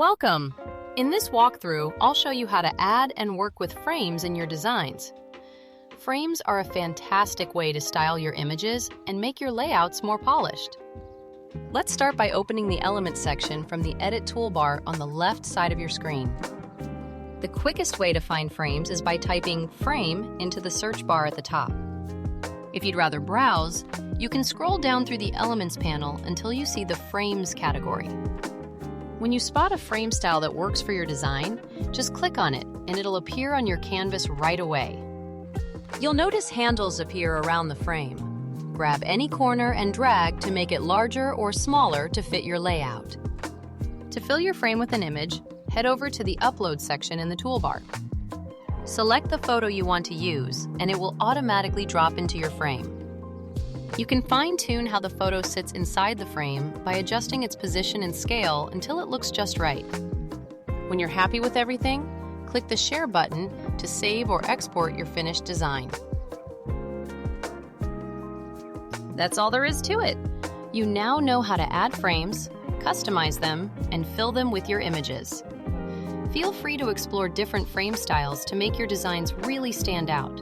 Welcome! In this walkthrough, I'll show you how to add and work with frames in your designs. Frames are a fantastic way to style your images and make your layouts more polished. Let's start by opening the Elements section from the Edit toolbar on the left side of your screen. The quickest way to find frames is by typing Frame into the search bar at the top. If you'd rather browse, you can scroll down through the Elements panel until you see the Frames category. When you spot a frame style that works for your design, just click on it and it'll appear on your canvas right away. You'll notice handles appear around the frame. Grab any corner and drag to make it larger or smaller to fit your layout. To fill your frame with an image, head over to the Upload section in the toolbar. Select the photo you want to use and it will automatically drop into your frame. You can fine-tune how the photo sits inside the frame by adjusting its position and scale until it looks just right. When you're happy with everything, click the Share button to save or export your finished design. That's all there is to it. You now know how to add frames, customize them, and fill them with your images. Feel free to explore different frame styles to make your designs really stand out.